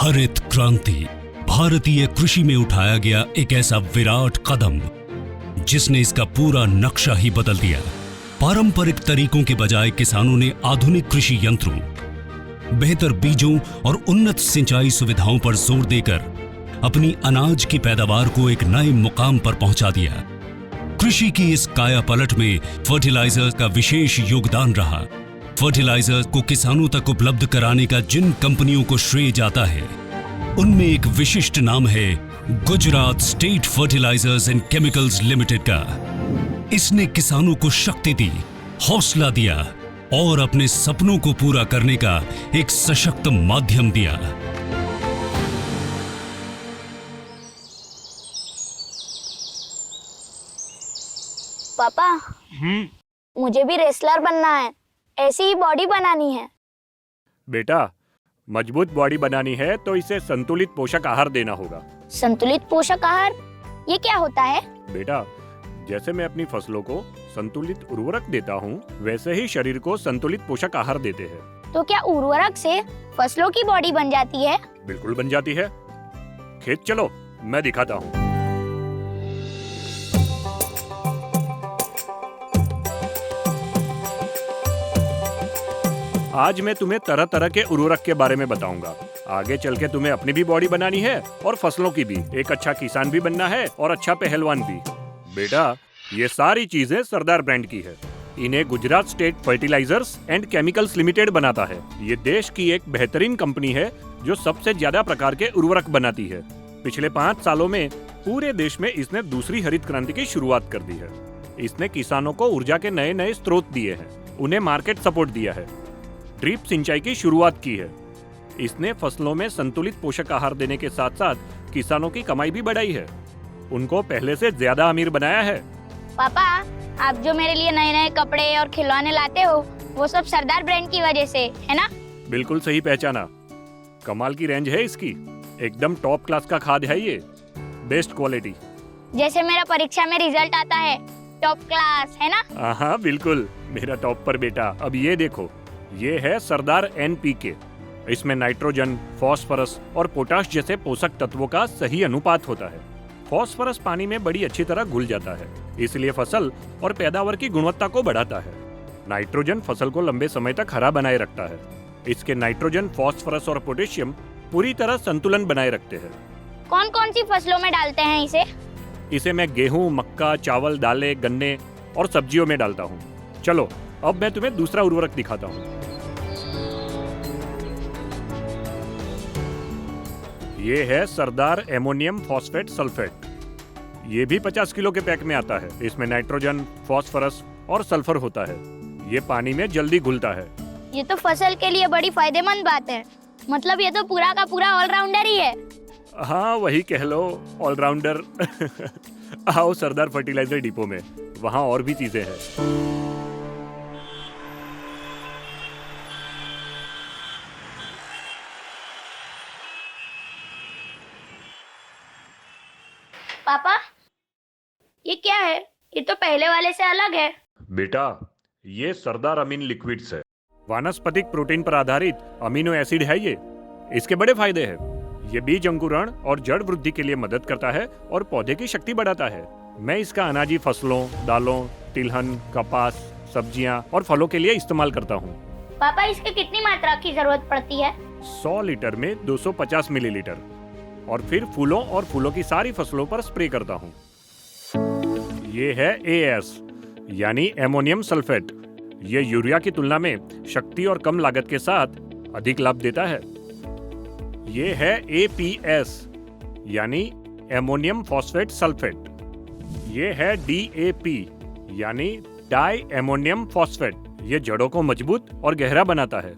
हरित क्रांति भारतीय कृषि में उठाया गया एक ऐसा विराट कदम जिसने इसका पूरा नक्शा ही बदल दिया। पारंपरिक तरीकों के बजाय किसानों ने आधुनिक कृषि यंत्रों, बेहतर बीजों और उन्नत सिंचाई सुविधाओं पर जोर देकर अपनी अनाज की पैदावार को एक नए मुकाम पर पहुंचा दिया। कृषि की इस काया पलट में फर्टिलाइजर का विशेष योगदान रहा। फर्टिलाइजर को किसानों तक उपलब्ध कराने का जिन कंपनियों को श्रेय जाता है, उनमें एक विशिष्ट नाम है Gujarat state fertilizers and chemicals limited का। इसने किसानों को शक्ति दी, हौसला दिया और अपने सपनों को पूरा करने का एक सशक्त माध्यम दिया। पापा, मुझे भी रेसलर बनना है, ऐसी ही बॉडी बनानी है। बेटा, मजबूत बॉडी बनानी है तो इसे संतुलित पोषक आहार देना होगा। संतुलित पोषक आहार, ये क्या होता है? बेटा, जैसे मैं अपनी फसलों को संतुलित उर्वरक देता हूँ, वैसे ही शरीर को संतुलित पोषक आहार देते हैं। तो क्या उर्वरक से फसलों की बॉडी बन जाती है? बिल्कुल बन जाती है। खेत चलो, मैं दिखाता हूँ। आज मैं तुम्हें तरह तरह के उर्वरक के बारे में बताऊंगा। आगे चल के तुम्हें अपनी भी बॉडी बनानी है और फसलों की भी। एक अच्छा किसान भी बनना है और अच्छा पहलवान भी। बेटा, ये सारी चीजें सरदार ब्रांड की है। इन्हें Gujarat state fertilizers and chemicals limited बनाता है। ये देश की एक बेहतरीन कंपनी है जो सबसे ज्यादा प्रकार के उर्वरक बनाती है। पिछले 5 सालों में पूरे देश में इसने दूसरी हरित क्रांति की शुरुआत कर दी है। इसने किसानों को ऊर्जा के नए नए स्रोत दिए हैं, उन्हें मार्केट सपोर्ट दिया है, ड्रिप सिंचाई की शुरुआत की है। इसने फसलों में संतुलित पोषक आहार देने के साथ साथ किसानों की कमाई भी बढ़ाई है, उनको पहले से ज्यादा अमीर बनाया है। पापा, आप जो मेरे लिए नए नए कपड़े और खिलौने लाते हो, वो सब सरदार ब्रांड की वजह से है ना? बिल्कुल सही पहचाना। कमाल की रेंज है इसकी, एकदम टॉप क्लास का खाद है ये, बेस्ट क्वालिटी। जैसे मेरा परीक्षा में रिजल्ट आता है, टॉप क्लास, है ना? हाँ बिल्कुल, मेरा टॉप पर बेटा। अब ये देखो, ये है सरदार NPK। इसमें नाइट्रोजन, फास्फोरस और पोटाश जैसे पोषक तत्वों का सही अनुपात होता है। फास्फोरस पानी में बड़ी अच्छी तरह घुल जाता है, इसलिए फसल और पैदावार की गुणवत्ता को बढ़ाता है। नाइट्रोजन फसल को लंबे समय तक हरा बनाए रखता है। इसके नाइट्रोजन, फास्फोरस और पोटेशियम पूरी तरह संतुलन बनाए रखते हैं। कौन कौन सी फसलों में डालते हैं इसे? इसे मैं गेहूं, मक्का, चावल, दालें, गन्ने और सब्जियों में डालता हूँ। चलो, अब मैं तुम्हें दूसरा उर्वरक दिखाता हूँ। ये है सरदार एमोनियम फॉस्फेट सल्फेट। ये भी 50 किलो के पैक में आता है। इसमें नाइट्रोजन, फास्फोरस और सल्फर होता है। ये पानी में जल्दी घुलता है। ये तो फसल के लिए बड़ी फायदेमंद बात है। मतलब ये तो पूरा का पूरा ऑलराउंडर ही है। हाँ, वही कह लो, ऑलराउंडर। आओ सरदार फर्टिलाइजर डिपो में, वहाँ और भी चीजें हैं। पापा, ये क्या है? ये तो पहले वाले से अलग है। बेटा, ये सरदार अमीन लिक्विड्स है। वानस्पतिक प्रोटीन पर आधारित अमीनो एसिड है ये। इसके बड़े फायदे हैं। ये बीज अंकुरण और जड़ वृद्धि के लिए मदद करता है और पौधे की शक्ति बढ़ाता है। मैं इसका अनाजी फसलों, दालों, तिलहन, कपास, सब्जियां और फलों के लिए इस्तेमाल करता हूँ। पापा, इसकी कितनी मात्रा की जरूरत पड़ती है? 100 लीटर में 250 मिलीलीटर, और फिर फूलों और फूलों की सारी फसलों पर स्प्रे करता हूँ। ये है AS यानी एमोनियम सल्फेट। ये यूरिया की तुलना में शक्ति और कम लागत के साथ अधिक लाभ देता है। ये है APS यानी एमोनियम फॉस्फेट सल्फेट। ये है DAP यानी डाई एमोनियम फॉस्फेट। ये जड़ों को मजबूत और गहरा बनाता है।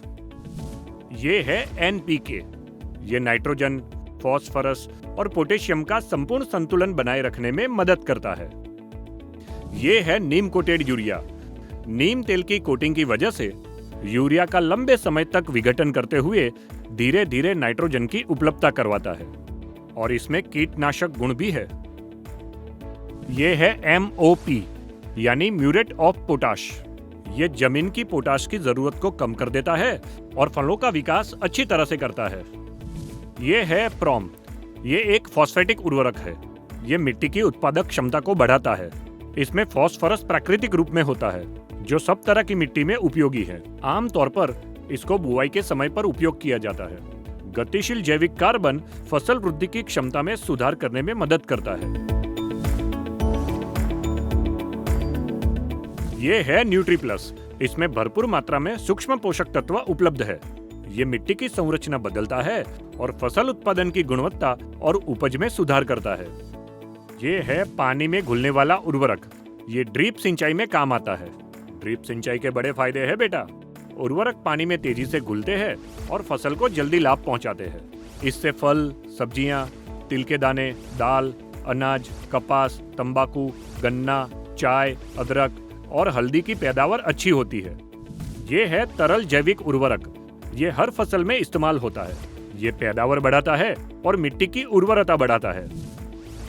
ये है NPK। ये नाइट्रोजन, फास्फोरस और पोटेशियम का संपूर्ण संतुलन बनाए रखने में मदद करता है। ये है नीम कोटेड यूरिया। नीम तेल की कोटिंग की वजह से यूरिया का लंबे समय तक विघटन करते हुए धीरे धीरे नाइट्रोजन की उपलब्धता करवाता है, और इसमें कीटनाशक गुण भी है। ये है MOP यानी म्यूरेट ऑफ पोटाश। ये जमीन की पोटाश की जरूरत को कम कर देता है और फलों का विकास अच्छी तरह से करता है। ये है प्रोम। ये एक फॉस्फेटिक उर्वरक है। ये मिट्टी की उत्पादक क्षमता को बढ़ाता है। इसमें फास्फोरस प्राकृतिक रूप में होता है, जो सब तरह की मिट्टी में उपयोगी है। आमतौर पर इसको बुआई के समय पर उपयोग किया जाता है। गतिशील जैविक कार्बन फसल वृद्धि की क्षमता में सुधार करने में मदद करता है। ये है न्यूट्री प्लस। इसमें भरपूर मात्रा में सूक्ष्म पोषक तत्व उपलब्ध है। ये मिट्टी की संरचना बदलता है और फसल उत्पादन की गुणवत्ता और उपज में सुधार करता है। ये है पानी में घुलने वाला उर्वरक। ये ड्रिप सिंचाई में काम आता है। ड्रिप सिंचाई के बड़े फायदे हैं बेटा। उर्वरक पानी में तेजी से घुलते हैं और फसल को जल्दी लाभ पहुंचाते हैं। इससे फल, सब्जियां, तिल के दाने, दाल, अनाज, कपास, तंबाकू, गन्ना, चाय, अदरक और हल्दी की पैदावार अच्छी होती है। ये है तरल जैविक उर्वरक। ये हर फसल में इस्तेमाल होता है। ये पैदावार बढ़ाता है और मिट्टी की उर्वरता बढ़ाता है।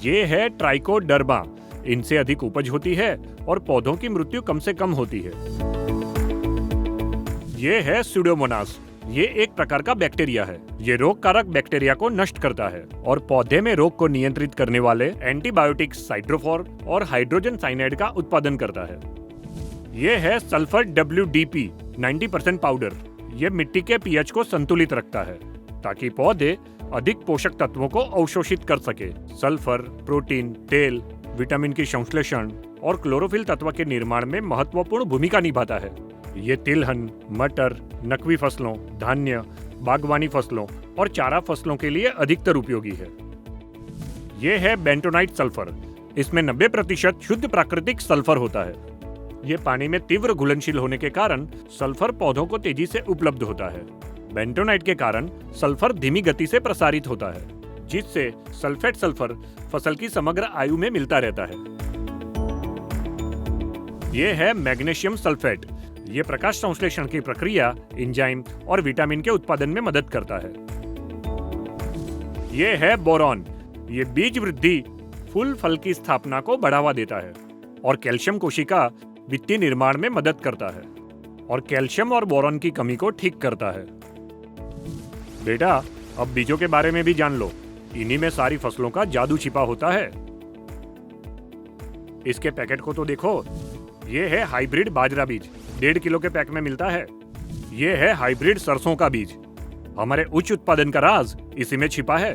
ये है ट्राइकोडर्मा। इनसे अधिक उपज होती है और पौधों की मृत्यु कम से कम होती है। ये है स्यूडोमोनास। ये एक प्रकार का बैक्टीरिया है। ये रोग कारक बैक्टीरिया को नष्ट करता है और पौधे में रोग को नियंत्रित करने वाले एंटीबायोटिक साइट्रोफोर और हाइड्रोजन साइनाइड का उत्पादन करता है। ये है सल्फर WDP 90% पाउडर। ये मिट्टी के पीएच को संतुलित रखता है ताकि पौधे अधिक पोषक तत्वों को अवशोषित कर सके। सल्फर प्रोटीन, तेल, विटामिन की संश्लेषण और क्लोरोफिल तत्व के निर्माण में महत्वपूर्ण भूमिका निभाता है। ये तिलहन, मटर, नकवी फसलों, धान्य, बागवानी फसलों और चारा फसलों के लिए अधिकतर उपयोगी है। ये है बेंटोनाइट सल्फर। इसमें 90% शुद्ध प्राकृतिक सल्फर होता है। ये पानी में तीव्र घुलनशील होने के कारण सल्फर पौधों को तेजी से उपलब्ध होता है। बेंटोनाइट के कारण सल्फर धीमी गति से प्रसारित होता है, जिससे सल्फेट सल्फर फसल की समग्र आयु में मिलता रहता है। ये है मैग्नीशियम सल्फेट। ये प्रकाश संश्लेषण की प्रक्रिया, एंजाइम और विटामिन के उत्पादन में मदद करता है। ये है बोरॉन। ये बीज वृद्धि, फूल फल की स्थापना को बढ़ावा देता है और कैल्शियम कोशिका वित्तीय निर्माण में मदद करता है और कैल्शियम और बोरॉन की कमी को ठीक करता है। बेटा, अब बीजों के बारे में भी जान लो। इन्हीं में सारी फसलों का जादू छिपा होता है। इसके पैकेट को तो देखो। ये है हाइब्रिड बाजरा बीज, 1.5 किलो के पैक में मिलता है। ये है हाइब्रिड सरसों का बीज। हमारे उच्च उत्पादन का राज इसी में छिपा है।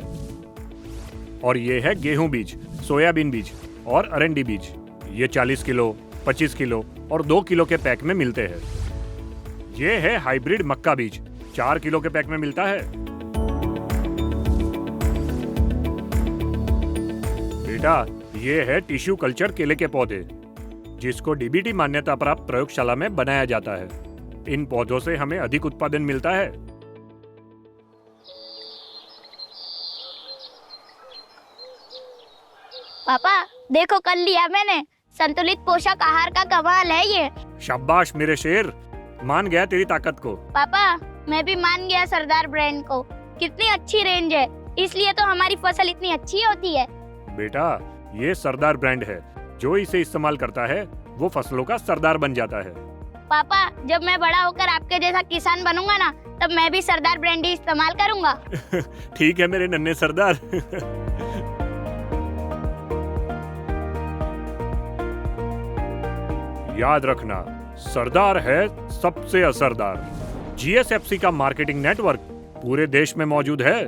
और ये है गेहूं बीज, सोयाबीन बीज और अरंडी बीज। ये 40 किलो, 25 किलो और 2 किलो के पैक में मिलते हैं। ये है हाइब्रिड मक्का बीज, 4 किलो के पैक में मिलता है। बेटा, ये है टिश्यू कल्चर केले के पौधे, जिसको DBT मान्यता प्राप्त प्रयोगशाला में बनाया जाता है। इन पौधों से हमें अधिक उत्पादन मिलता है। पापा देखो, कर लिया मैंने। संतुलित पोषक आहार का कमाल है ये। शाबाश मेरे शेर, मान गया तेरी ताकत को। पापा, मैं भी मान गया सरदार ब्रांड को। कितनी अच्छी रेंज है, इसलिए तो हमारी फसल इतनी अच्छी होती है। बेटा, ये सरदार ब्रांड है। जो इसे इस्तेमाल करता है वो फसलों का सरदार बन जाता है। पापा, जब मैं बड़ा होकर आपके जैसा किसान बनूंगा ना, तब मैं भी सरदार ब्रांड ही इस्तेमाल करूंगा। ठीक है मेरे नन्हे सरदार। याद रखना, सरदार है सबसे असरदार। GSFC का मार्केटिंग नेटवर्क पूरे देश में मौजूद है।